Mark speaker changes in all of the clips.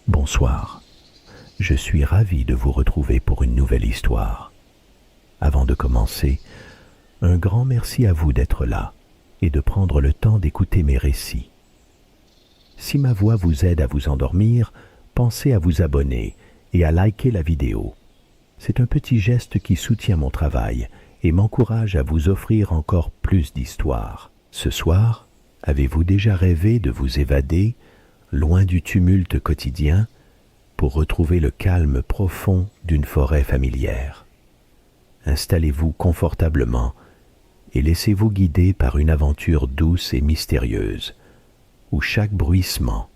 Speaker 1: Bonsoir. Je suis ravi de vous retrouver pour une nouvelle histoire. Avant de commencer, un grand merci à vous d'être là et de prendre le temps d'écouter mes récits. Si ma voix vous aide à vous endormir, pensez à vous abonner et à liker la vidéo. C'est un petit geste qui soutient mon travail et m'encourage à vous offrir encore plus d'histoires. Ce soir, avez-vous déjà rêvé de vous évader, loin du tumulte quotidien, pour retrouver le calme profond d'une forêt familière? Installez-vous confortablement et laissez-vous guider par une aventure douce et mystérieuse, où chaque bruissement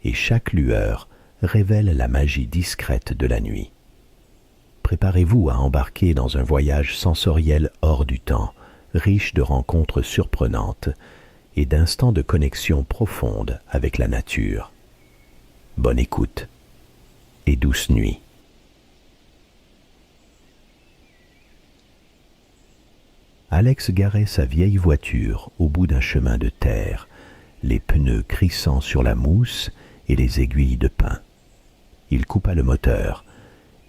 Speaker 1: et chaque lueur révèlent la magie discrète de la nuit. Préparez-vous à embarquer dans un voyage sensoriel hors du temps, riche de rencontres surprenantes et d'instants de connexion profonde avec la nature. Bonne écoute et douce nuit. Alex garait sa vieille voiture au bout d'un chemin de terre, les pneus crissant sur la mousse et les aiguilles de pin. Il coupa le moteur,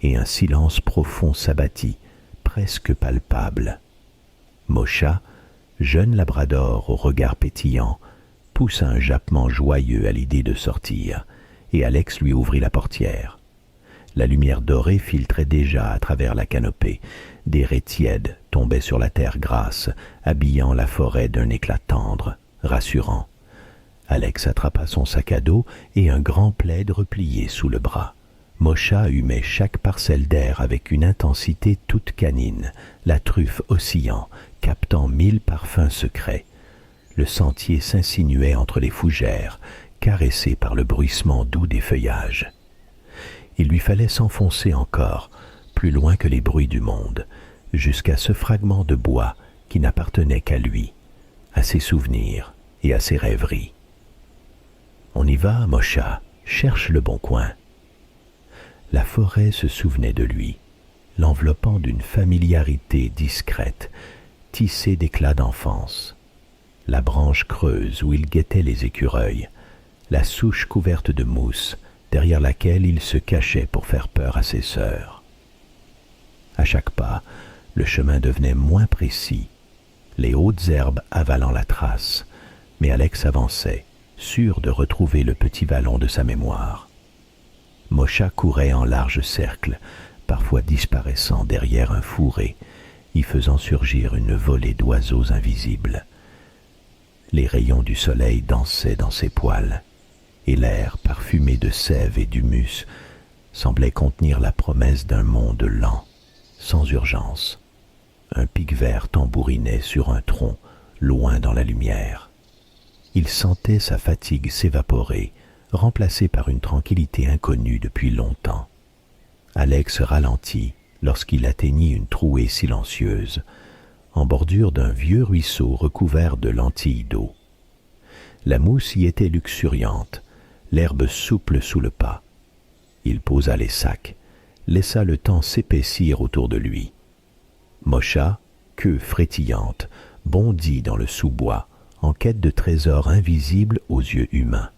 Speaker 1: et un silence profond s'abattit, presque palpable. Mocha, jeune labrador au regard pétillant, poussa un jappement joyeux à l'idée de sortir, et Alex lui ouvrit la portière. La lumière dorée filtrait déjà à travers la canopée. Des raies tièdes tombaient sur la terre grasse, habillant la forêt d'un éclat tendre, rassurant. Alex attrapa son sac à dos et un grand plaid replié sous le bras. Mocha humait chaque parcelle d'air avec une intensité toute canine, la truffe oscillant, captant 1000 parfums secrets. Le sentier s'insinuait entre les fougères, caressé par le bruissement doux des feuillages. Il lui fallait s'enfoncer encore, plus loin que les bruits du monde, jusqu'à ce fragment de bois qui n'appartenait qu'à lui, à ses souvenirs et à ses rêveries. « On y va, Mocha, cherche le bon coin. » La forêt se souvenait de lui, l'enveloppant d'une familiarité discrète, tissée d'éclats d'enfance. La branche creuse où il guettait les écureuils, la souche couverte de mousse, derrière laquelle il se cachait pour faire peur à ses sœurs. À chaque pas, le chemin devenait moins précis, les hautes herbes avalant la trace, mais Alex avançait, sûr de retrouver le petit vallon de sa mémoire. Mocha courait en large cercle, parfois disparaissant derrière un fourré, y faisant surgir une volée d'oiseaux invisibles. Les rayons du soleil dansaient dans ses poils, et l'air parfumé de sève et d'humus semblait contenir la promesse d'un monde lent, sans urgence. Un pic vert tambourinait sur un tronc, loin dans la lumière. Il sentait sa fatigue s'évaporer, remplacée par une tranquillité inconnue depuis longtemps. Alex ralentit lorsqu'il atteignit une trouée silencieuse, en bordure d'un vieux ruisseau recouvert de lentilles d'eau. La mousse y était luxuriante, l'herbe souple sous le pas. Il posa les sacs, laissa le temps s'épaissir autour de lui. Mocha, queue frétillante, bondit dans le sous-bois, en quête de trésors invisibles aux yeux humains.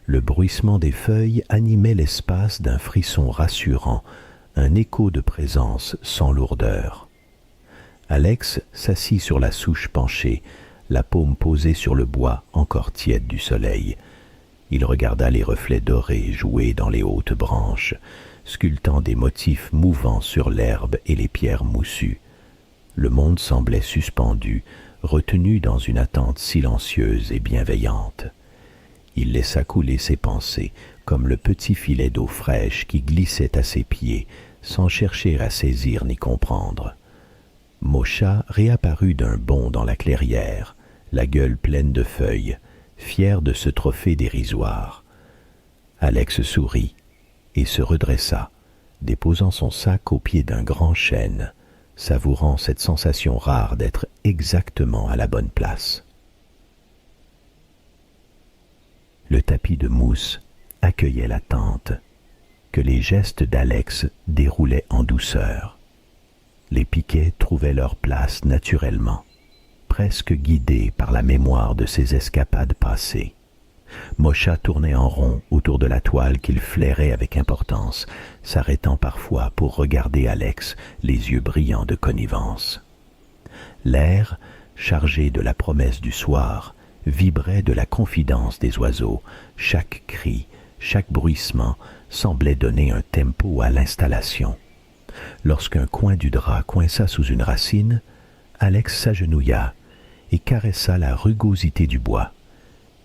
Speaker 1: Le bruissement des feuilles animait l'espace d'un frisson rassurant, un écho de présence sans lourdeur. Alex s'assit sur la souche penchée, la paume posée sur le bois encore tiède du soleil. Il regarda les reflets dorés jouer dans les hautes branches, sculptant des motifs mouvants sur l'herbe et les pierres moussues. Le monde semblait suspendu, retenu dans une attente silencieuse et bienveillante. Il laissa couler ses pensées, comme le petit filet d'eau fraîche qui glissait à ses pieds, sans chercher à saisir ni comprendre. Mocha réapparut d'un bond dans la clairière, la gueule pleine de feuilles, fier de ce trophée dérisoire. Alex sourit et se redressa, déposant son sac au pied d'un grand chêne, savourant cette sensation rare d'être exactement à la bonne place. Le tapis de mousse accueillait l'attente, que les gestes d'Alex déroulaient en douceur. Les piquets trouvaient leur place naturellement, presque guidés par la mémoire de ses escapades passées. Mosha tournait en rond autour de la toile qu'il flairait avec importance, s'arrêtant parfois pour regarder Alex, les yeux brillants de connivence. L'air, chargé de la promesse du soir, vibrait de la confidence des oiseaux. Chaque cri, chaque bruissement semblait donner un tempo à l'installation. Lorsqu'un coin du drap coinça sous une racine, Alex s'agenouilla et caressa la rugosité du bois,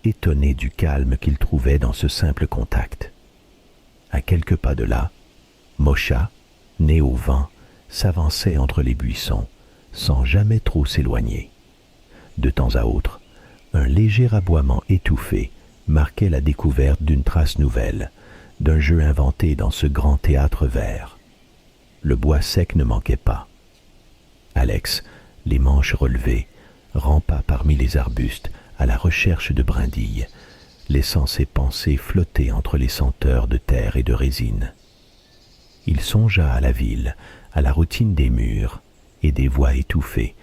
Speaker 1: étonné du calme qu'il trouvait dans ce simple contact. À quelques pas de là, Mosha, né au vent, s'avançait entre les buissons, sans jamais trop s'éloigner. De temps à autre, un léger aboiement étouffé marquait la découverte d'une trace nouvelle, d'un jeu inventé dans ce grand théâtre vert. Le bois sec ne manquait pas. Alex, les manches relevées, rampa parmi les arbustes à la recherche de brindilles, laissant ses pensées flotter entre les senteurs de terre et de résine. Il songea à la ville, à la routine des murs et des voix étouffées,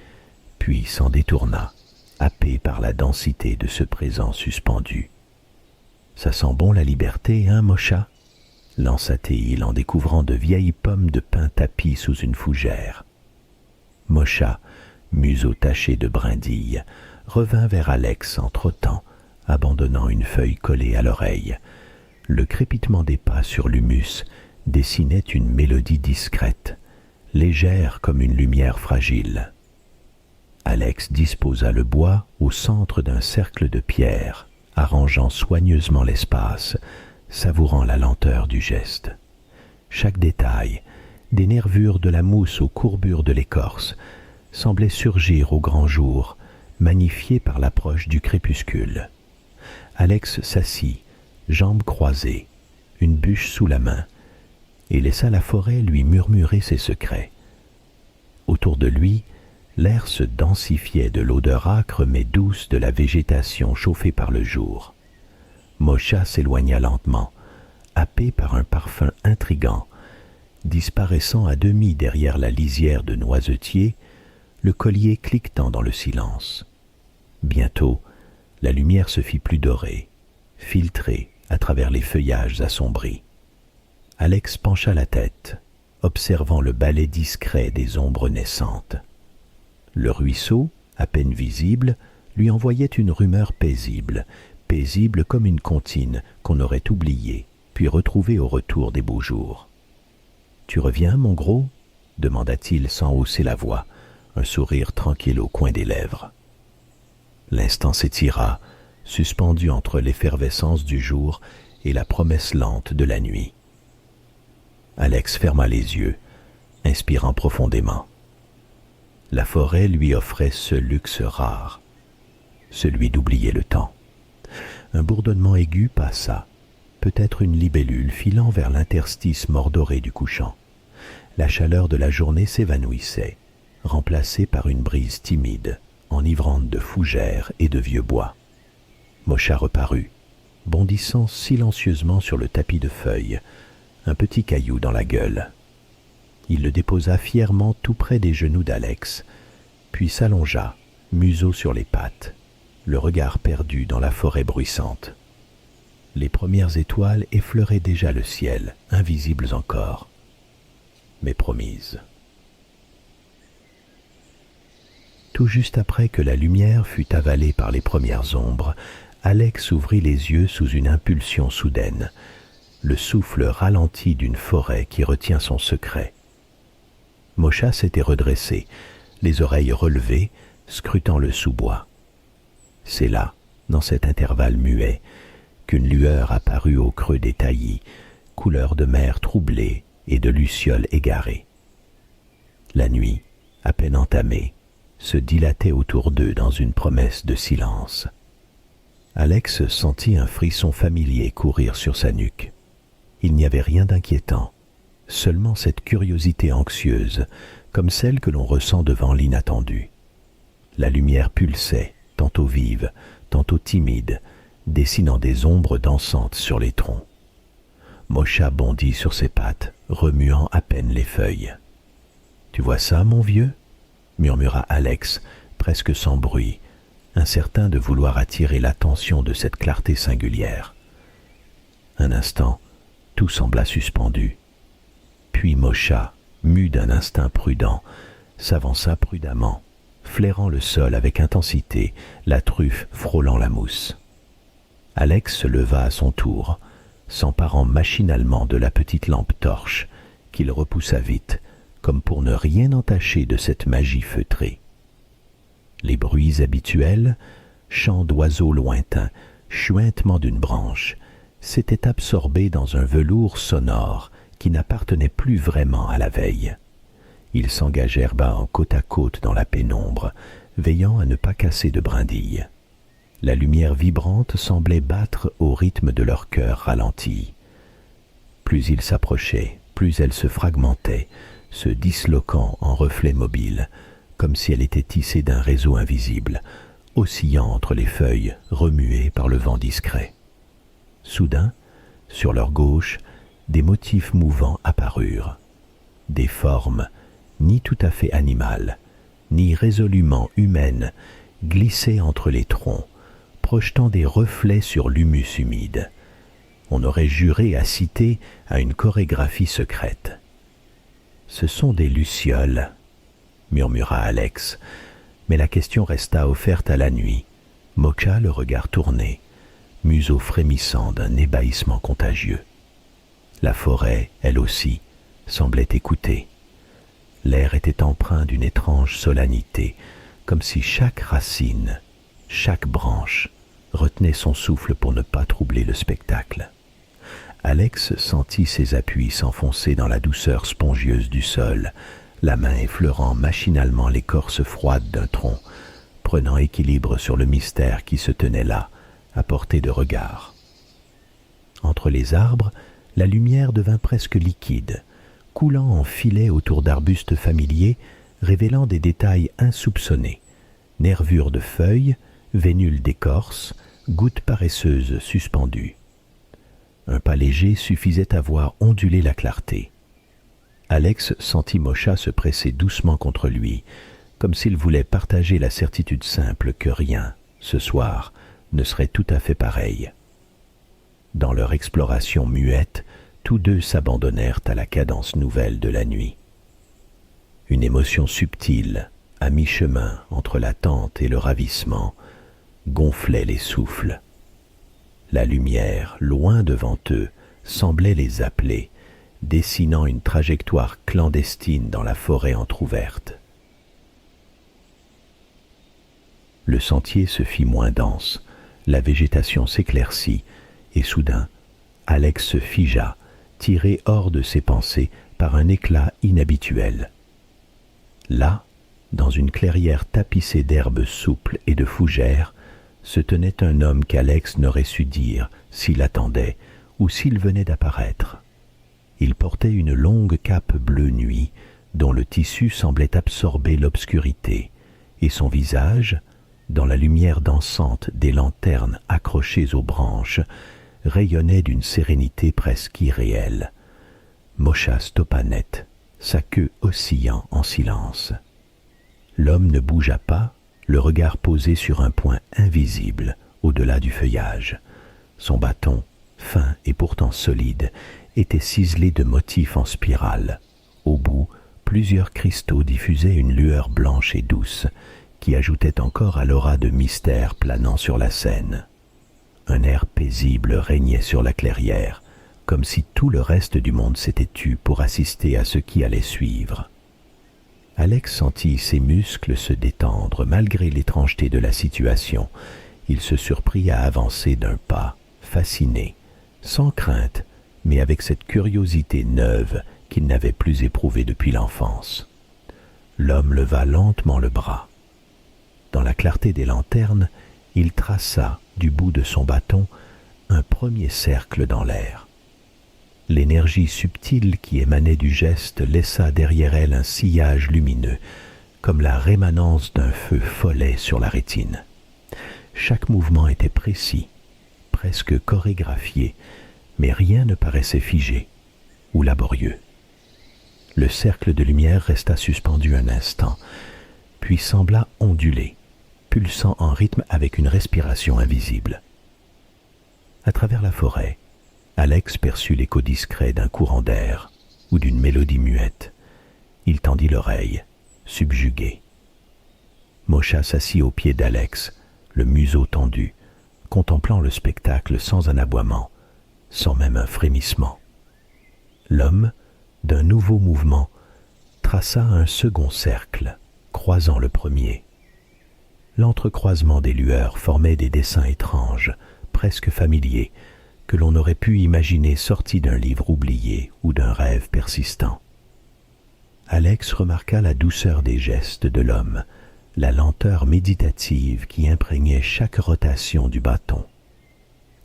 Speaker 1: puis s'en détourna, happé par la densité de ce présent suspendu. « Ça sent bon la liberté, hein, Mosha ?» lança-t-il en découvrant de vieilles pommes de pin tapies sous une fougère. Mosha, museau taché de brindilles, revint vers Alex en trottant, abandonnant une feuille collée à l'oreille. Le crépitement des pas sur l'humus dessinait une mélodie discrète, légère comme une lumière fragile. Alex disposa le bois au centre d'un cercle de pierre, arrangeant soigneusement l'espace, savourant la lenteur du geste. Chaque détail, des nervures de la mousse aux courbures de l'écorce, semblait surgir au grand jour, magnifié par l'approche du crépuscule. Alex s'assit, jambes croisées, une bûche sous la main, et laissa la forêt lui murmurer ses secrets. Autour de lui, l'air se densifiait de l'odeur âcre mais douce de la végétation chauffée par le jour. Mosha s'éloigna lentement, happé par un parfum intrigant, disparaissant à demi derrière la lisière de noisetiers, le collier cliquetant dans le silence. Bientôt, la lumière se fit plus dorée, filtrée à travers les feuillages assombris. Alex pencha la tête, observant le balai discret des ombres naissantes. Le ruisseau, à peine visible, lui envoyait une rumeur paisible, paisible comme une comptine qu'on aurait oubliée, puis retrouvée au retour des beaux jours. « Tu reviens, mon gros ?» demanda-t-il sans hausser la voix, un sourire tranquille au coin des lèvres. L'instant s'étira, suspendu entre l'effervescence du jour et la promesse lente de la nuit. Alex ferma les yeux, inspirant profondément. La forêt lui offrait ce luxe rare, celui d'oublier le temps. Un bourdonnement aigu passa, peut-être une libellule filant vers l'interstice mordoré du couchant. La chaleur de la journée s'évanouissait, remplacée par une brise timide, enivrante de fougères et de vieux bois. Mosha reparut, bondissant silencieusement sur le tapis de feuilles, un petit caillou dans la gueule. Il le déposa fièrement tout près des genoux d'Alex, puis s'allongea, museau sur les pattes, le regard perdu dans la forêt bruissante. Les premières étoiles effleuraient déjà le ciel, invisibles encore, mais promises. Tout juste après que la lumière fut avalée par les premières ombres, Alex ouvrit les yeux sous une impulsion soudaine, le souffle ralenti d'une forêt qui retient son secret. Mosha s'était redressé, les oreilles relevées, scrutant le sous-bois. C'est là, dans cet intervalle muet, qu'une lueur apparut au creux des taillis, couleur de mer troublée et de lucioles égarées. La nuit, à peine entamée, se dilatait autour d'eux dans une promesse de silence. Alex sentit un frisson familier courir sur sa nuque. Il n'y avait rien d'inquiétant, seulement cette curiosité anxieuse, comme celle que l'on ressent devant l'inattendu. La lumière pulsait, tantôt vive, tantôt timide, dessinant des ombres dansantes sur les troncs. Mosha bondit sur ses pattes, remuant à peine les feuilles. « Tu vois ça, mon vieux ?» murmura Alex, presque sans bruit, incertain de vouloir attirer l'attention de cette clarté singulière. Un instant, tout sembla suspendu. Puis Moscha, mu d'un instinct prudent, s'avança prudemment, flairant le sol avec intensité, la truffe frôlant la mousse. Alex se leva à son tour, s'emparant machinalement de la petite lampe torche, qu'il repoussa vite, comme pour ne rien entacher de cette magie feutrée. Les bruits habituels, chants d'oiseaux lointains, chuintement d'une branche, s'étaient absorbés dans un velours sonore qui n'appartenait plus vraiment à la veille. Ils s'engagèrent côte à côte dans la pénombre, veillant à ne pas casser de brindilles. La lumière vibrante semblait battre au rythme de leur cœur ralenti. Plus ils s'approchaient, plus elle se fragmentait, se disloquant en reflets mobiles, comme si elle était tissée d'un réseau invisible, oscillant entre les feuilles remuées par le vent discret. Soudain, sur leur gauche, des motifs mouvants apparurent. Des formes, ni tout à fait animales, ni résolument humaines, glissaient entre les troncs, projetant des reflets sur l'humus humide. On aurait juré assister à une chorégraphie secrète. « Ce sont des lucioles », murmura Alex, mais la question resta offerte à la nuit. Moscha, le regard tourné, museau frémissant d'un ébahissement contagieux. La forêt, elle aussi, semblait écouter. L'air était empreint d'une étrange solennité, comme si chaque racine, chaque branche, retenait son souffle pour ne pas troubler le spectacle. Alex sentit ses appuis s'enfoncer dans la douceur spongieuse du sol, la main effleurant machinalement l'écorce froide d'un tronc, prenant équilibre sur le mystère qui se tenait là, à portée de regard. Entre les arbres, la lumière devint presque liquide, coulant en filets autour d'arbustes familiers, révélant des détails insoupçonnés, nervures de feuilles, vénules d'écorce, gouttes paresseuses suspendues. Un pas léger suffisait à voir onduler la clarté. Alex sentit Moscha se presser doucement contre lui, comme s'il voulait partager la certitude simple que rien, ce soir, ne serait tout à fait pareil. Dans leur exploration muette, tous deux s'abandonnèrent à la cadence nouvelle de la nuit. Une émotion subtile, à mi-chemin entre l'attente et le ravissement, gonflait les souffles. La lumière, loin devant eux, semblait les appeler, dessinant une trajectoire clandestine dans la forêt entr'ouverte. Le sentier se fit moins dense, la végétation s'éclaircit, et soudain, Alex se figea, tiré hors de ses pensées par un éclat inhabituel. Là, dans une clairière tapissée d'herbes souples et de fougères, se tenait un homme qu'Alex n'aurait su dire s'il attendait ou s'il venait d'apparaître. Il portait une longue cape bleu nuit, dont le tissu semblait absorber l'obscurité, et son visage, dans la lumière dansante des lanternes accrochées aux branches, rayonnait d'une sérénité presque irréelle. Moscha stoppa net, sa queue oscillant en silence. L'homme ne bougea pas, le regard posé sur un point invisible au-delà du feuillage. Son bâton, fin et pourtant solide, était ciselé de motifs en spirale. Au bout, plusieurs cristaux diffusaient une lueur blanche et douce, qui ajoutait encore à l'aura de mystère planant sur la scène. Un air paisible régnait sur la clairière, comme si tout le reste du monde s'était tu pour assister à ce qui allait suivre. Alex sentit ses muscles se détendre malgré l'étrangeté de la situation. Il se surprit à avancer d'un pas, fasciné, sans crainte, mais avec cette curiosité neuve qu'il n'avait plus éprouvée depuis l'enfance. L'homme leva lentement le bras. Dans la clarté des lanternes, il traça, du bout de son bâton, un premier cercle dans l'air. L'énergie subtile qui émanait du geste laissa derrière elle un sillage lumineux, comme la rémanence d'un feu follet sur la rétine. Chaque mouvement était précis, presque chorégraphié, mais rien ne paraissait figé ou laborieux. Le cercle de lumière resta suspendu un instant, puis sembla onduler, pulsant en rythme avec une respiration invisible. À travers la forêt, Alex perçut l'écho discret d'un courant d'air ou d'une mélodie muette. Il tendit l'oreille, subjugué. Mosha s'assit au pied d'Alex, le museau tendu, contemplant le spectacle sans un aboiement, sans même un frémissement. L'homme, d'un nouveau mouvement, traça un second cercle, croisant le premier. L'entrecroisement des lueurs formait des dessins étranges, presque familiers, que l'on aurait pu imaginer sortis d'un livre oublié ou d'un rêve persistant. Alex remarqua la douceur des gestes de l'homme, la lenteur méditative qui imprégnait chaque rotation du bâton.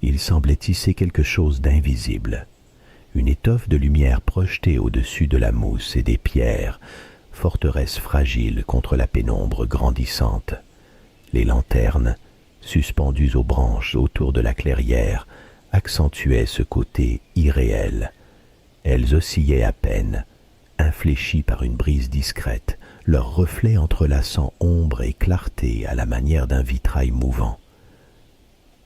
Speaker 1: Il semblait tisser quelque chose d'invisible, une étoffe de lumière projetée au-dessus de la mousse et des pierres, forteresse fragile contre la pénombre grandissante. Les lanternes, suspendues aux branches autour de la clairière, accentuaient ce côté irréel. Elles oscillaient à peine, infléchies par une brise discrète, leurs reflets entrelaçant ombre et clarté à la manière d'un vitrail mouvant.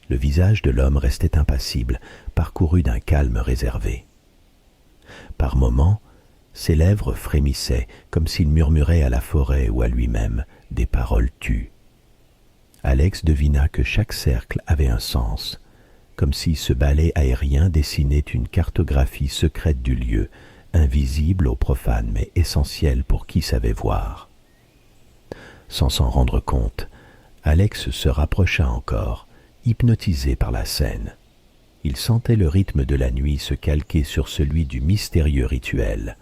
Speaker 1: Le visage de l'homme restait impassible, parcouru d'un calme réservé. Par moments, ses lèvres frémissaient, comme s'il murmurait à la forêt ou à lui-même des paroles tues. Alex devina que chaque cercle avait un sens, comme si ce balai aérien dessinait une cartographie secrète du lieu, invisible aux profanes mais essentielle pour qui savait voir. Sans s'en rendre compte, Alex se rapprocha encore, hypnotisé par la scène. Il sentait le rythme de la nuit se calquer sur celui du mystérieux rituel,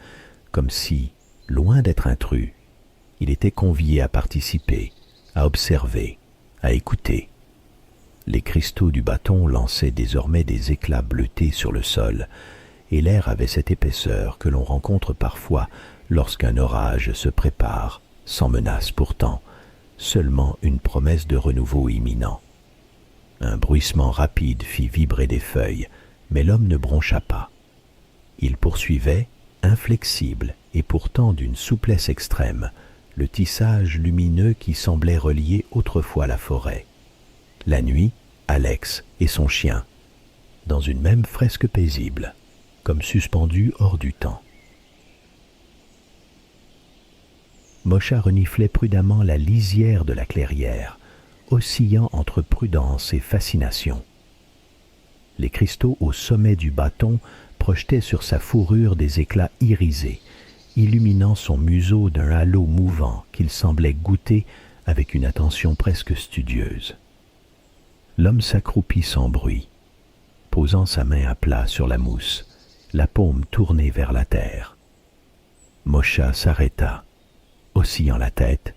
Speaker 1: comme si, loin d'être intrus, il était convié à participer, à observer, à écouter. Les cristaux du bâton lançaient désormais des éclats bleutés sur le sol, et l'air avait cette épaisseur que l'on rencontre parfois lorsqu'un orage se prépare, sans menace pourtant, seulement une promesse de renouveau imminent. Un bruissement rapide fit vibrer des feuilles, mais l'homme ne broncha pas. Il poursuivait, inflexible et pourtant d'une souplesse extrême, le tissage lumineux qui semblait relier autrefois la forêt. La nuit, Alex et son chien, dans une même fresque paisible, comme suspendus hors du temps. Mosha reniflait prudemment la lisière de la clairière, oscillant entre prudence et fascination. Les cristaux au sommet du bâton projetaient sur sa fourrure des éclats irisés, illuminant son museau d'un halo mouvant qu'il semblait goûter avec une attention presque studieuse. L'homme s'accroupit sans bruit, posant sa main à plat sur la mousse, la paume tournée vers la terre. Mosha s'arrêta, oscillant la tête,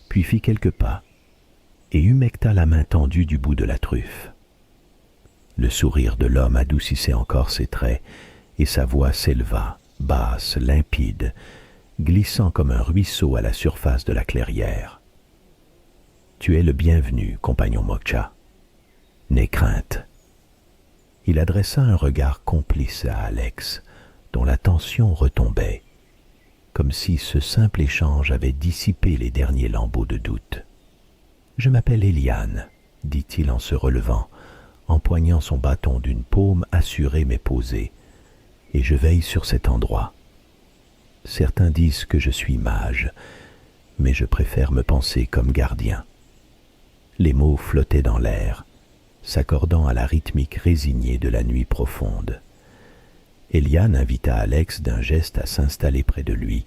Speaker 1: puis fit quelques pas, et humecta la main tendue du bout de la truffe. Le sourire de l'homme adoucissait encore ses traits, et sa voix s'éleva, basse, limpide, glissant comme un ruisseau à la surface de la clairière. « Tu es le bienvenu, compagnon Mosha. N'aie crainte. » Il adressa un regard complice à Alex, dont la tension retombait, comme si ce simple échange avait dissipé les derniers lambeaux de doute. « Je m'appelle Eliane, » dit-il en se relevant, empoignant son bâton d'une paume assurée mais posée, « et je veille sur cet endroit. Certains disent que je suis mage, mais je préfère me penser comme gardien. » Les mots flottaient dans l'air, s'accordant à la rythmique résignée de la nuit profonde. Eliane invita Alex d'un geste à s'installer près de lui,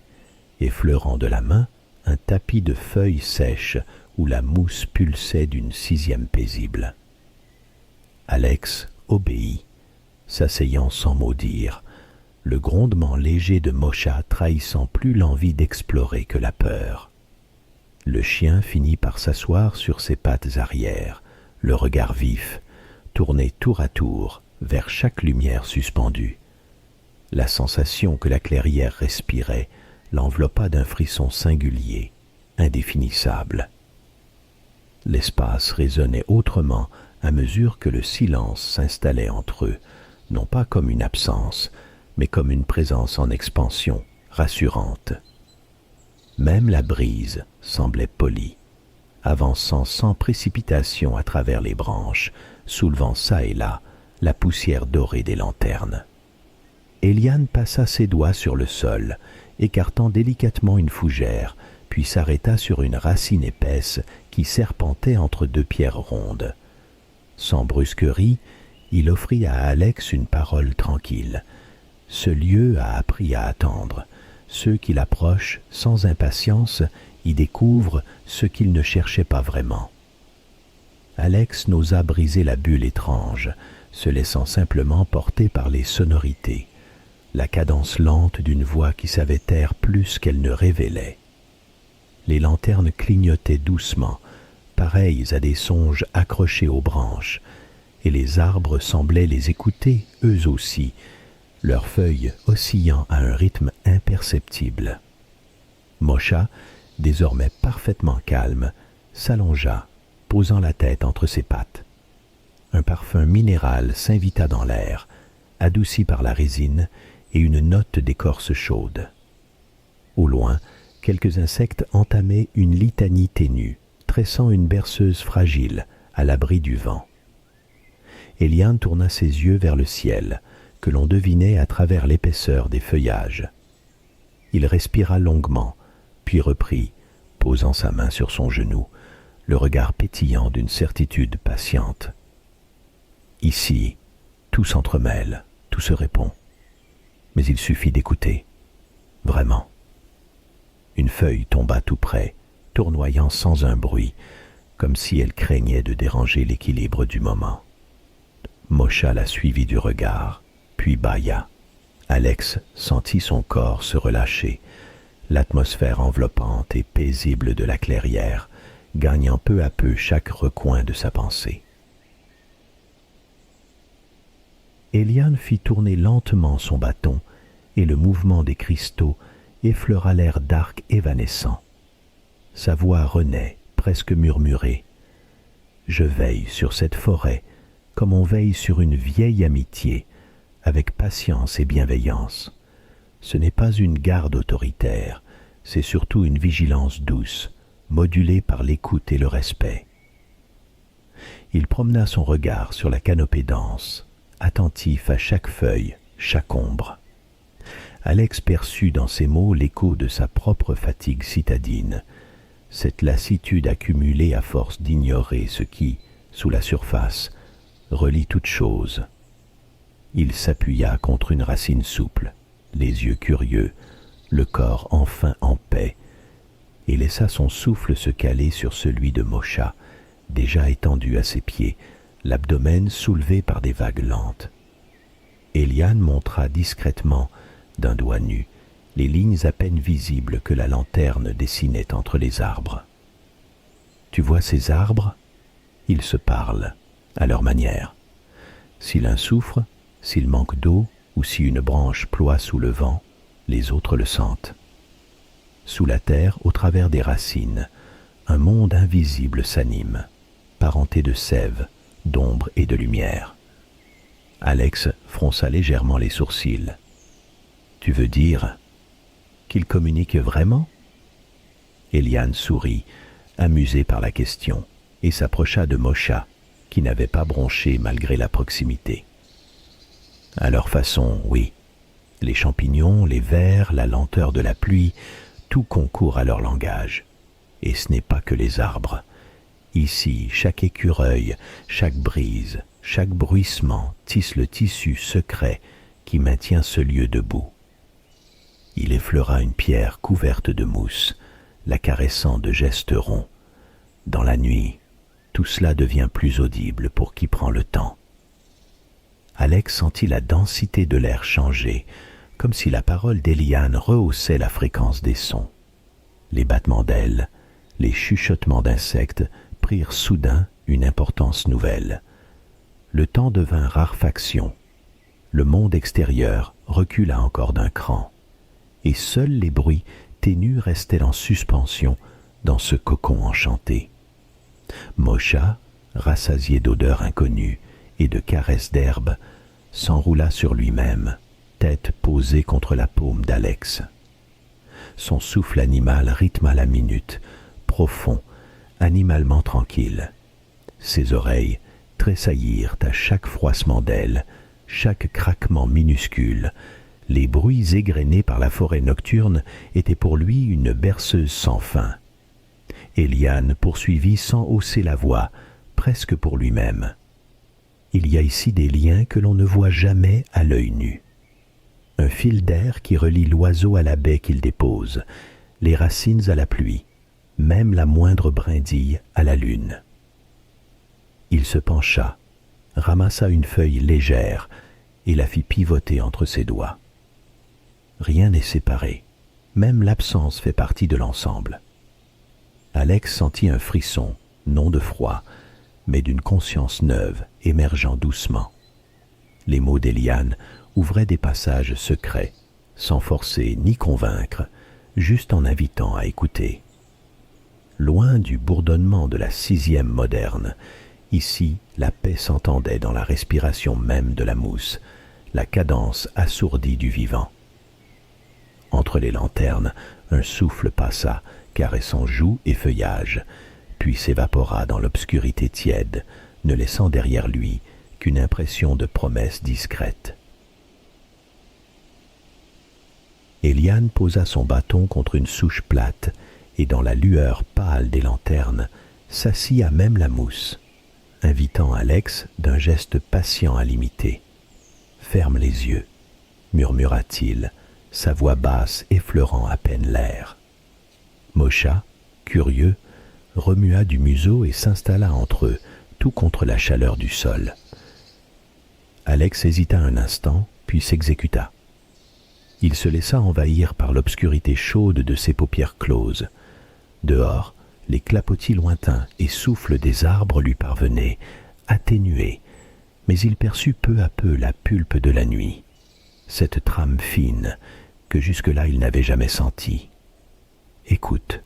Speaker 1: effleurant de la main un tapis de feuilles sèches où la mousse pulsait d'une sixième paisible. Alex obéit, s'asseyant sans mot dire, le grondement léger de Mosha trahissant plus l'envie d'explorer que la peur. Le chien finit par s'asseoir sur ses pattes arrière, le regard vif, tourné tour à tour vers chaque lumière suspendue. La sensation que la clairière respirait l'enveloppa d'un frisson singulier, indéfinissable. L'espace résonnait autrement à mesure que le silence s'installait entre eux, non pas comme une absence, mais comme une présence en expansion, rassurante. Même la brise semblait polie, avançant sans précipitation à travers les branches, soulevant çà et là la poussière dorée des lanternes. Éliane passa ses doigts sur le sol, écartant délicatement une fougère, puis s'arrêta sur une racine épaisse qui serpentait entre deux pierres rondes. Sans brusquerie, il offrit à Alex une parole tranquille. Ce lieu a appris à attendre. Ceux qui l'approchent sans impatience y découvrent ce qu'ils ne cherchaient pas vraiment. Alex n'osa briser la bulle étrange, se laissant simplement porter par les sonorités, la cadence lente d'une voix qui savait taire plus qu'elle ne révélait. Les lanternes clignotaient doucement, pareilles à des songes accrochés aux branches, et les arbres semblaient les écouter eux aussi, leurs feuilles oscillant à un rythme imperceptible. Mosha, désormais parfaitement calme, s'allongea, posant la tête entre ses pattes. Un parfum minéral s'invita dans l'air, adouci par la résine et une note d'écorce chaude. Au loin, quelques insectes entamaient une litanie ténue, tressant une berceuse fragile à l'abri du vent. Éliane tourna ses yeux vers le ciel, que l'on devinait à travers l'épaisseur des feuillages. Il respira longuement, puis reprit, posant sa main sur son genou, le regard pétillant d'une certitude patiente. Ici, tout s'entremêle, tout se répond. Mais il suffit d'écouter. Vraiment. Une feuille tomba tout près, tournoyant sans un bruit, comme si elle craignait de déranger l'équilibre du moment. Mosha la suivit du regard, puis bâilla. Alex sentit son corps se relâcher, l'atmosphère enveloppante et paisible de la clairière, gagnant peu à peu chaque recoin de sa pensée. Éliane fit tourner lentement son bâton, et le mouvement des cristaux effleura l'air d'arc évanescent. Sa voix renaît, presque murmurée. « Je veille sur cette forêt comme on veille sur une vieille amitié, avec patience et bienveillance. Ce n'est pas une garde autoritaire, c'est surtout une vigilance douce, modulée par l'écoute et le respect. » Il promena son regard sur la canopée dense, attentif à chaque feuille, chaque ombre. Alex perçut dans ces mots l'écho de sa propre fatigue citadine, cette lassitude accumulée à force d'ignorer ce qui, sous la surface, relie toute chose. Il s'appuya contre une racine souple, les yeux curieux, le corps enfin en paix, et laissa son souffle se caler sur celui de Mosha, déjà étendu à ses pieds, l'abdomen soulevé par des vagues lentes. Éliane montra discrètement, d'un doigt nu, les lignes à peine visibles que la lanterne dessinait entre les arbres. « Tu vois ces arbres ? Ils se parlent, à leur manière. Si l'un souffre, s'il manque d'eau, ou si une branche ploie sous le vent, les autres le sentent. Sous la terre, au travers des racines, un monde invisible s'anime, parenté de sève, d'ombre et de lumière. » Alex fronça légèrement les sourcils. « Tu veux dire qu'ils communiquent vraiment ?» Éliane sourit, amusée par la question, et s'approcha de Mosha, qui n'avait pas bronché malgré la proximité. « À leur façon, oui. Les champignons, les vers, la lenteur de la pluie, tout concourt à leur langage. Et ce n'est pas que les arbres. Ici, chaque écureuil, chaque brise, chaque bruissement tisse le tissu secret qui maintient ce lieu debout. » Il effleura une pierre couverte de mousse, la caressant de gestes ronds. Dans la nuit, tout cela devient plus audible pour qui prend le temps. Alex sentit la densité de l'air changer, comme si la parole d'Éliane rehaussait la fréquence des sons. Les battements d'ailes, les chuchotements d'insectes prirent soudain une importance nouvelle. Le temps devint raréfaction. Le monde extérieur recula encore d'un cran, et seuls les bruits ténus restaient en suspension dans ce cocon enchanté. Mosha, rassasié d'odeurs inconnues et de caresses d'herbe, s'enroula sur lui-même, tête posée contre la paume d'Alex. Son souffle animal rythma la minute, profond, animalement tranquille. Ses oreilles tressaillirent à chaque froissement d'ailes, chaque craquement minuscule. Les bruits égrenés par la forêt nocturne étaient pour lui une berceuse sans fin. Éliane poursuivit sans hausser la voix, presque pour lui-même. Il y a ici des liens que l'on ne voit jamais à l'œil nu. Un fil d'air qui relie l'oiseau à la baie qu'il dépose, les racines à la pluie, même la moindre brindille à la lune. Il se pencha, ramassa une feuille légère et la fit pivoter entre ses doigts. Rien n'est séparé, même l'absence fait partie de l'ensemble. Alex sentit un frisson, non de froid, mais d'une conscience neuve émergeant doucement. Les mots d'Éliane ouvraient des passages secrets, sans forcer ni convaincre, juste en invitant à écouter. Loin du bourdonnement de la 6e moderne, ici la paix s'entendait dans la respiration même de la mousse, la cadence assourdie du vivant. Entre les lanternes, un souffle passa, caressant joues et feuillage, puis s'évapora dans l'obscurité tiède, ne laissant derrière lui qu'une impression de promesse discrète. Éliane posa son bâton contre une souche plate et dans la lueur pâle des lanternes, s'assit à même la mousse, invitant Alex d'un geste patient à l'imiter. « Ferme les yeux » murmura-t-il, sa voix basse effleurant à peine l'air. Mosha, curieux, remua du museau et s'installa entre eux, tout contre la chaleur du sol. Alex hésita un instant, puis s'exécuta. Il se laissa envahir par l'obscurité chaude de ses paupières closes. Dehors, les clapotis lointains et souffles des arbres lui parvenaient, atténués, mais il perçut peu à peu la pulpe de la nuit, cette trame fine que jusque-là il n'avait jamais sentie. « Écoute »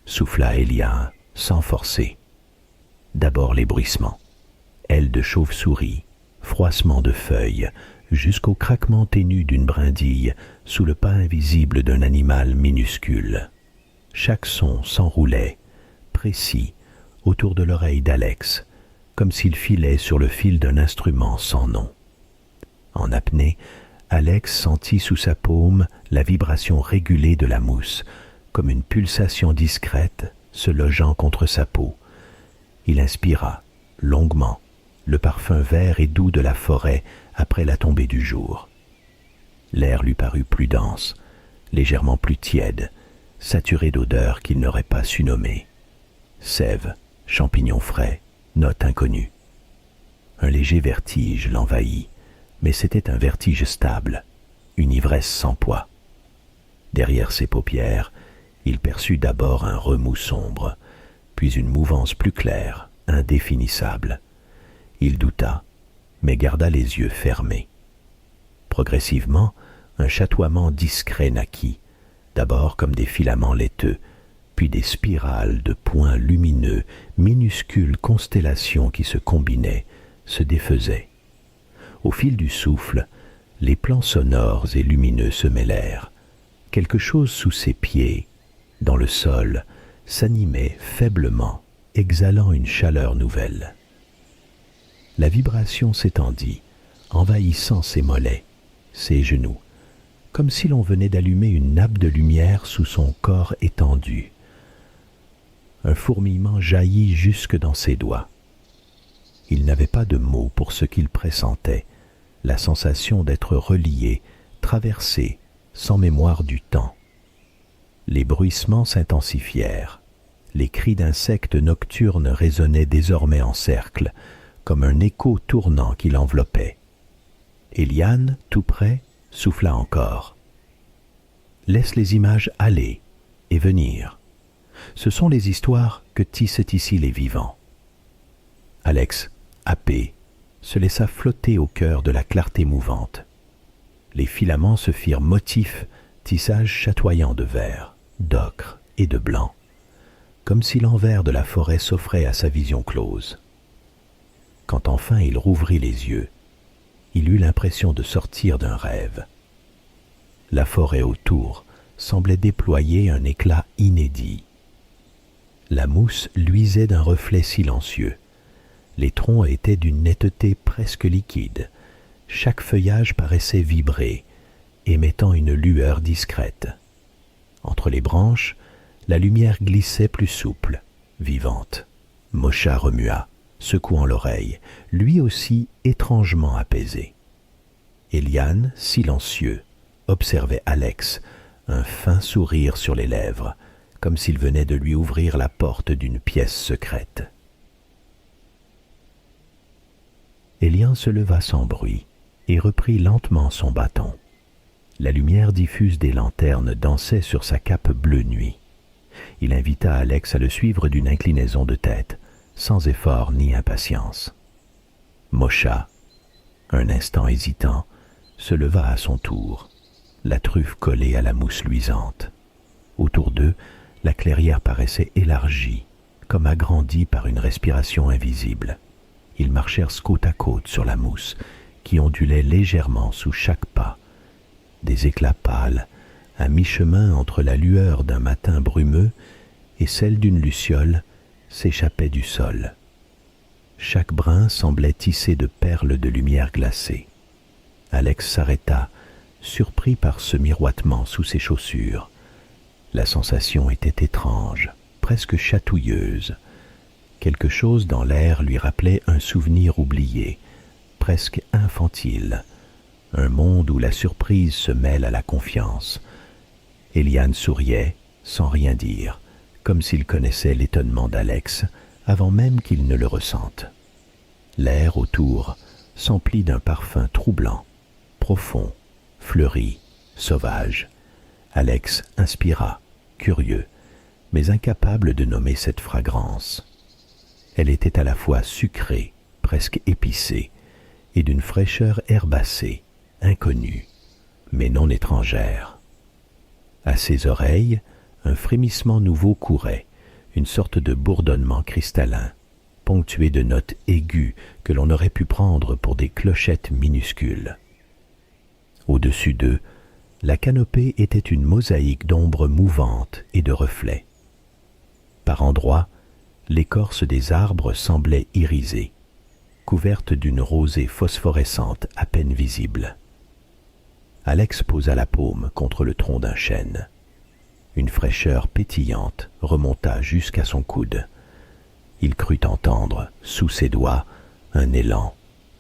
Speaker 1: souffla Éliane, sans forcer. D'abord les bruissements, ailes de chauve-souris, froissement de feuilles, jusqu'au craquement ténu d'une brindille sous le pas invisible d'un animal minuscule. Chaque son s'enroulait, précis, autour de l'oreille d'Alex, comme s'il filait sur le fil d'un instrument sans nom. En apnée, Alex sentit sous sa paume la vibration régulée de la mousse, comme une pulsation discrète se logeant contre sa peau. Il inspira, longuement, le parfum vert et doux de la forêt après la tombée du jour. L'air lui parut plus dense, légèrement plus tiède, saturé d'odeurs qu'il n'aurait pas su nommer. Sève, champignons frais, notes inconnues. Un léger vertige l'envahit, mais c'était un vertige stable, une ivresse sans poids. Derrière ses paupières, il perçut d'abord un remous sombre, puis une mouvance plus claire, indéfinissable. Il douta, mais garda les yeux fermés. Progressivement, un chatoiement discret naquit, d'abord comme des filaments laiteux, puis des spirales de points lumineux, minuscules constellations qui se combinaient, se défaisaient. Au fil du souffle, les plans sonores et lumineux se mêlèrent. Quelque chose sous ses pieds, dans le sol, s'animait faiblement, exhalant une chaleur nouvelle. La vibration s'étendit, envahissant ses mollets, ses genoux, comme si l'on venait d'allumer une nappe de lumière sous son corps étendu. Un fourmillement jaillit jusque dans ses doigts. Il n'avait pas de mots pour ce qu'il pressentait, la sensation d'être relié, traversé, sans mémoire du temps. Les bruissements s'intensifièrent. Les cris d'insectes nocturnes résonnaient désormais en cercle, comme un écho tournant qui l'enveloppait. Éliane, tout près, souffla encore. « Laisse les images aller et venir. Ce sont les histoires que tissent ici les vivants. » Alex, happé, se laissa flotter au cœur de la clarté mouvante. Les filaments se firent motifs, tissages chatoyants de vert, d'ocre et de blanc, comme si l'envers de la forêt s'offrait à sa vision close. Quand enfin il rouvrit les yeux, il eut l'impression de sortir d'un rêve. La forêt autour semblait déployer un éclat inédit. La mousse luisait d'un reflet silencieux. Les troncs étaient d'une netteté presque liquide. Chaque feuillage paraissait vibrer, émettant une lueur discrète. Entre les branches, la lumière glissait plus souple, vivante. Mosha remua, secouant l'oreille, lui aussi étrangement apaisé. Éliane, silencieux, observait Alex, un fin sourire sur les lèvres, comme s'il venait de lui ouvrir la porte d'une pièce secrète. Éliane se leva sans bruit et reprit lentement son bâton. La lumière diffuse des lanternes dansait sur sa cape bleu nuit. Il invita Alex à le suivre d'une inclinaison de tête, sans effort ni impatience. Mosha, un instant hésitant, se leva à son tour, la truffe collée à la mousse luisante. Autour d'eux, la clairière paraissait élargie, comme agrandie par une respiration invisible. Ils marchèrent côte à côte sur la mousse, qui ondulait légèrement sous chaque pas. Des éclats pâles, à mi-chemin entre la lueur d'un matin brumeux et celle d'une luciole, s'échappaient du sol. Chaque brin semblait tissé de perles de lumière glacée. Alex s'arrêta, surpris par ce miroitement sous ses chaussures. La sensation était étrange, presque chatouilleuse. Quelque chose dans l'air lui rappelait un souvenir oublié, presque infantile, un monde où la surprise se mêle à la confiance. Éliane souriait, sans rien dire, comme s'il connaissait l'étonnement d'Alex, avant même qu'il ne le ressente. L'air autour s'emplit d'un parfum troublant, profond, fleuri, sauvage. Alex inspira, curieux, mais incapable de nommer cette fragrance. Elle était à la fois sucrée, presque épicée, et d'une fraîcheur herbacée, inconnue, mais non étrangère. À ses oreilles, un frémissement nouveau courait, une sorte de bourdonnement cristallin, ponctué de notes aiguës que l'on aurait pu prendre pour des clochettes minuscules. Au-dessus d'eux, la canopée était une mosaïque d'ombres mouvantes et de reflets. Par endroits, l'écorce des arbres semblait irisée, couverte d'une rosée phosphorescente à peine visible. Alex posa la paume contre le tronc d'un chêne. Une fraîcheur pétillante remonta jusqu'à son coude. Il crut entendre, sous ses doigts, un élan,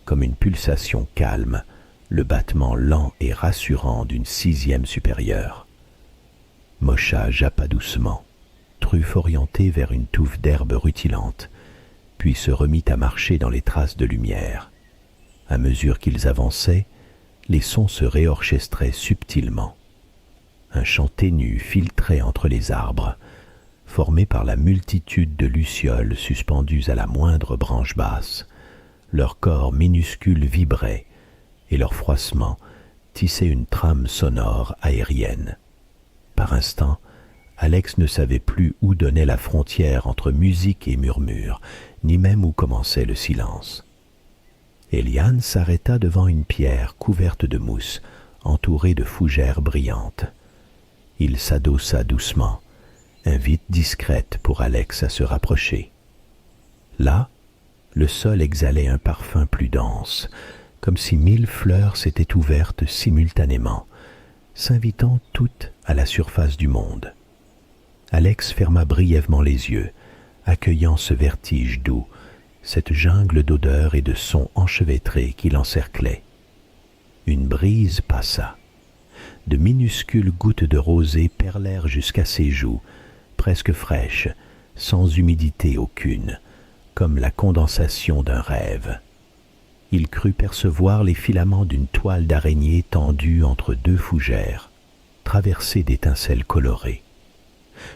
Speaker 1: comme une pulsation calme, le battement lent et rassurant d'une sixième supérieure. Mosha jappa doucement, truffe orientée vers une touffe d'herbe rutilante, puis se remit à marcher dans les traces de lumière. À mesure qu'ils avançaient, les sons se réorchestraient subtilement. Un chant ténu filtrait entre les arbres, formé par la multitude de lucioles suspendues à la moindre branche basse. Leurs corps minuscules vibraient, et leur froissement tissait une trame sonore aérienne. Par instants, Alex ne savait plus où donnait la frontière entre musique et murmure, ni même où commençait le silence. Éliane s'arrêta devant une pierre couverte de mousse, entourée de fougères brillantes. Il s'adossa doucement, invite discrète pour Alex à se rapprocher. Là, le sol exhalait un parfum plus dense, comme si 1000 fleurs s'étaient ouvertes simultanément, s'invitant toutes à la surface du monde. Alex ferma brièvement les yeux, accueillant ce vertige doux, cette jungle d'odeurs et de sons enchevêtrés qui l'encerclaient. Une brise passa. De minuscules gouttes de rosée perlèrent jusqu'à ses joues, presque fraîches, sans humidité aucune, comme la condensation d'un rêve. Il crut percevoir les filaments d'une toile d'araignée tendue entre deux fougères, traversée d'étincelles colorées.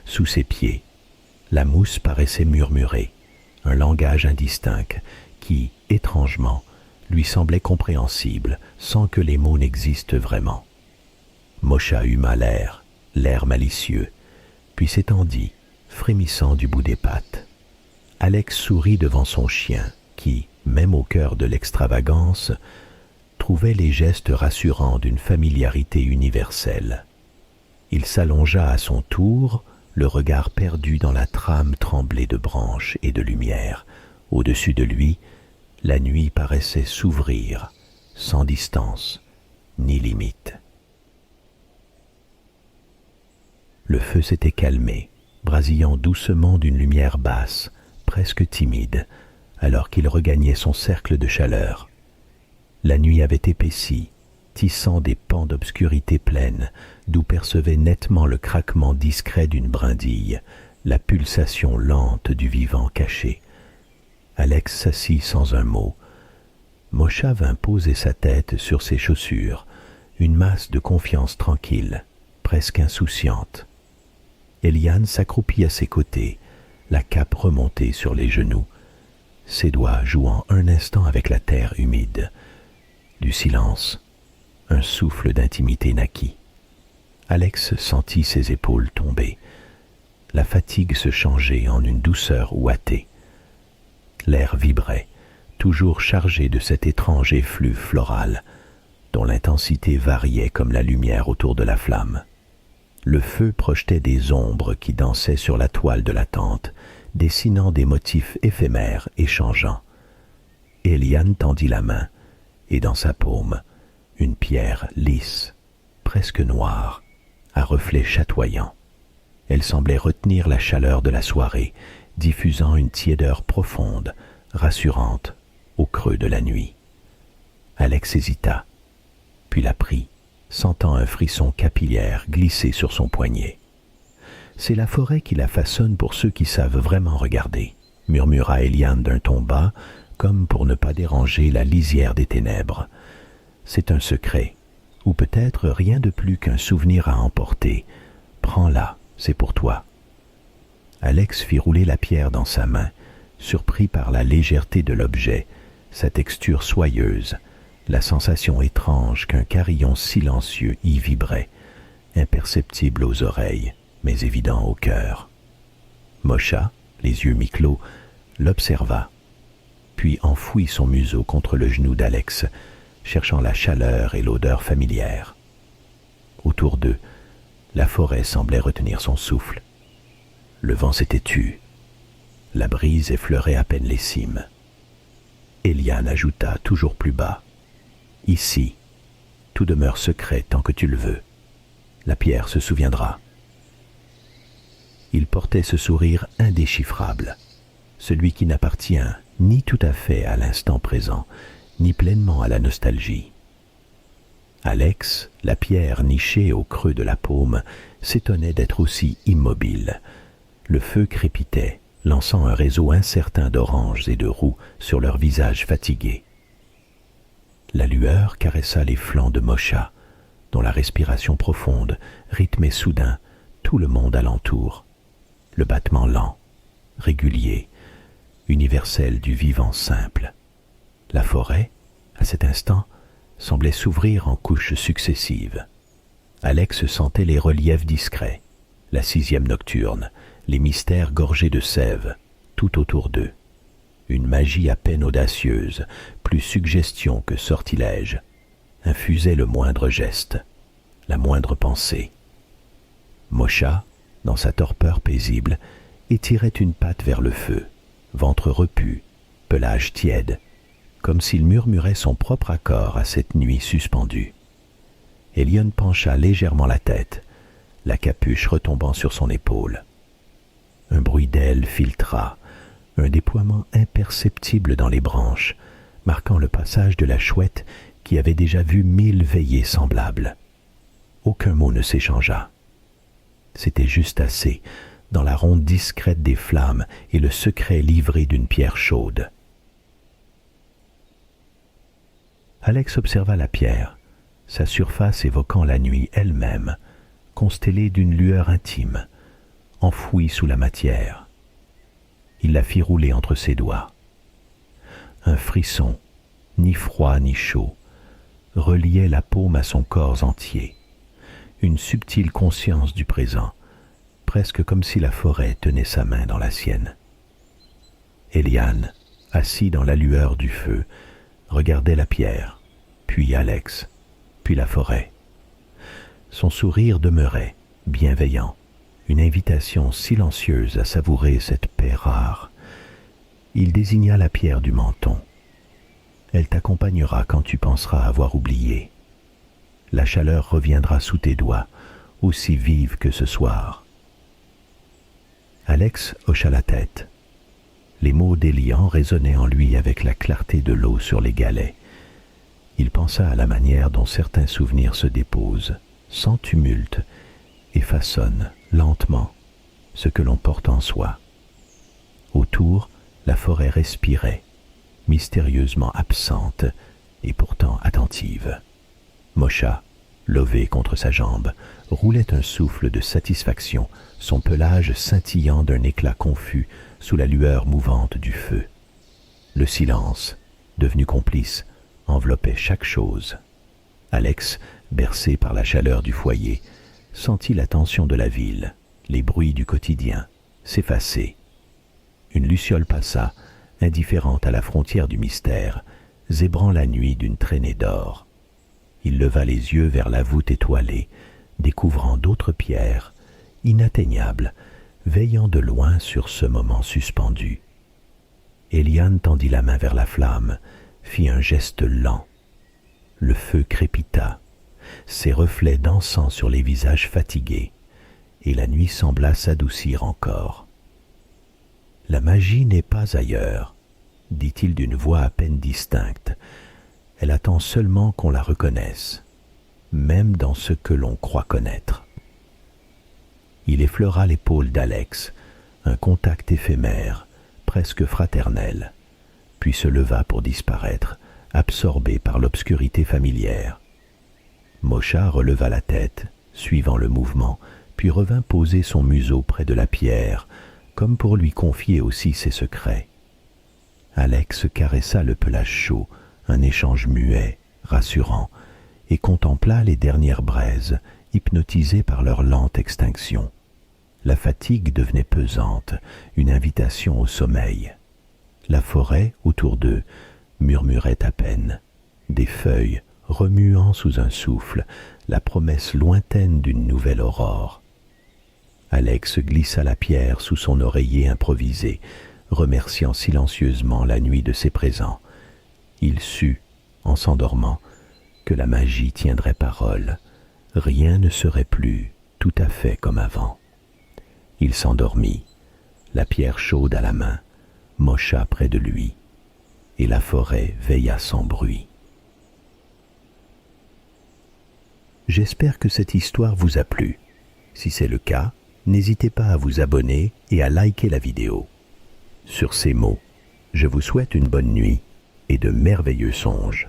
Speaker 1: Sous ses pieds, la mousse paraissait murmurer, un langage indistinct qui, étrangement, lui semblait compréhensible sans que les mots n'existent vraiment. Mosha huma l'air malicieux, puis s'étendit, frémissant du bout des pattes. Alex sourit devant son chien qui, même au cœur de l'extravagance, trouvait les gestes rassurants d'une familiarité universelle. Il s'allongea à son tour, le regard perdu dans la trame tremblée de branches et de lumière. Au-dessus de lui, la nuit paraissait s'ouvrir, sans distance ni limite. Le feu s'était calmé, brasillant doucement d'une lumière basse, presque timide, alors qu'il regagnait son cercle de chaleur. La nuit avait épaissi, tissant des pans d'obscurité pleine, d'où percevait nettement le craquement discret d'une brindille, la pulsation lente du vivant caché. Alex s'assit sans un mot. Mosha vint poser sa tête sur ses chaussures, une masse de confiance tranquille, presque insouciante. Eliane s'accroupit à ses côtés, la cape remontée sur les genoux, ses doigts jouant un instant avec la terre humide. Du silence, un souffle d'intimité naquit. Alex sentit ses épaules tomber. La fatigue se changeait en une douceur ouatée. L'air vibrait, toujours chargé de cet étrange effluve floral, dont l'intensité variait comme la lumière autour de la flamme. Le feu projetait des ombres qui dansaient sur la toile de la tente, dessinant des motifs éphémères et changeants. Eliane tendit la main, et dans sa paume, une pierre lisse, presque noire, à reflets chatoyants. Elle semblait retenir la chaleur de la soirée, diffusant une tiédeur profonde, rassurante, au creux de la nuit. Alex hésita, puis la prit, sentant un frisson capillaire glisser sur son poignet. « C'est la forêt qui la façonne pour ceux qui savent vraiment regarder », murmura Eliane d'un ton bas, comme pour ne pas déranger la lisière des ténèbres. « C'est un secret, ou peut-être rien de plus qu'un souvenir à emporter. Prends-la, c'est pour toi. » Alex fit rouler la pierre dans sa main, surpris par la légèreté de l'objet, sa texture soyeuse, la sensation étrange qu'un carillon silencieux y vibrait, imperceptible aux oreilles, mais évident au cœur. Mosha, les yeux mi-clos, l'observa, puis enfouit son museau contre le genou d'Alex, cherchant la chaleur et l'odeur familière. Autour d'eux, la forêt semblait retenir son souffle. Le vent s'était tu. La brise effleurait à peine les cimes. Eliane ajouta toujours plus bas. « Ici, tout demeure secret tant que tu le veux. La pierre se souviendra. » Il portait ce sourire indéchiffrable, celui qui n'appartient ni tout à fait à l'instant présent, ni pleinement à la nostalgie. Alex, la pierre nichée au creux de la paume, s'étonnait d'être aussi immobile. Le feu crépitait, lançant un réseau incertain d'oranges et de roux sur leurs visages fatigués. La lueur caressa les flancs de Mosha, dont la respiration profonde rythmait soudain tout le monde alentour. Le battement lent, régulier, universel du vivant simple. La forêt, à cet instant, semblait s'ouvrir en couches successives. Alex sentait les reliefs discrets, la 6e nocturne, les mystères gorgés de sève, tout autour d'eux. Une magie à peine audacieuse, plus suggestion que sortilège, infusait le moindre geste, la moindre pensée. Mosha, dans sa torpeur paisible, étirait une patte vers le feu, ventre repu, pelage tiède, comme s'il murmurait son propre accord à cette nuit suspendue. Eliane pencha légèrement la tête, la capuche retombant sur son épaule. Un bruit d'ailes filtra, un déploiement imperceptible dans les branches, marquant le passage de la chouette qui avait déjà vu 1000 veillées semblables. Aucun mot ne s'échangea. C'était juste assez, dans la ronde discrète des flammes et le secret livré d'une pierre chaude. Alex observa la pierre, sa surface évoquant la nuit elle-même, constellée d'une lueur intime, enfouie sous la matière. Il la fit rouler entre ses doigts. Un frisson, ni froid ni chaud, reliait la paume à son corps entier. Une subtile conscience du présent, presque comme si la forêt tenait sa main dans la sienne. Eliane, assis dans la lueur du feu, regardait la pierre, puis Alex, puis la forêt. Son sourire demeurait, bienveillant, une invitation silencieuse à savourer cette paix rare. Il désigna la pierre du menton. Elle t'accompagnera quand tu penseras avoir oublié. La chaleur reviendra sous tes doigts, aussi vive que ce soir. Alex hocha la tête. Les mots d'Élian résonnaient en lui avec la clarté de l'eau sur les galets. Il pensa à la manière dont certains souvenirs se déposent, sans tumulte, et façonnent lentement ce que l'on porte en soi. Autour, la forêt respirait, mystérieusement absente et pourtant attentive. Mosha, lové contre sa jambe, roulait un souffle de satisfaction, son pelage scintillant d'un éclat confus sous la lueur mouvante du feu. Le silence, devenu complice, enveloppait chaque chose. Alex, bercé par la chaleur du foyer, sentit la tension de la ville, les bruits du quotidien, s'effacer. Une luciole passa, indifférente à la frontière du mystère, zébrant la nuit d'une traînée d'or. Il leva les yeux vers la voûte étoilée, découvrant d'autres pierres, inatteignables, veillant de loin sur ce moment suspendu. Éliane tendit la main vers la flamme, fit un geste lent. Le feu crépita, ses reflets dansant sur les visages fatigués, et la nuit sembla s'adoucir encore. « La magie n'est pas ailleurs, » dit-il d'une voix à peine distincte. « Elle attend seulement qu'on la reconnaisse, même dans ce que l'on croit connaître. » Il effleura l'épaule d'Alex, un contact éphémère, presque fraternel, puis se leva pour disparaître, absorbé par l'obscurité familière. Mosha releva la tête, suivant le mouvement, puis revint poser son museau près de la pierre, comme pour lui confier aussi ses secrets. Alex caressa le pelage chaud, un échange muet, rassurant, et contempla les dernières braises, hypnotisé par leur lente extinction. La fatigue devenait pesante, une invitation au sommeil. La forêt, autour d'eux, murmurait à peine. Des feuilles, remuant sous un souffle, la promesse lointaine d'une nouvelle aurore. Alex glissa la pierre sous son oreiller improvisé, remerciant silencieusement la nuit de ses présents. Il sut, en s'endormant, que la magie tiendrait parole. Rien ne serait plus tout à fait comme avant. Il s'endormit, la pierre chaude à la main, Mosha près de lui, et la forêt veilla sans bruit. J'espère que cette histoire vous a plu. Si c'est le cas, n'hésitez pas à vous abonner et à liker la vidéo. Sur ces mots, je vous souhaite une bonne nuit et de merveilleux songes.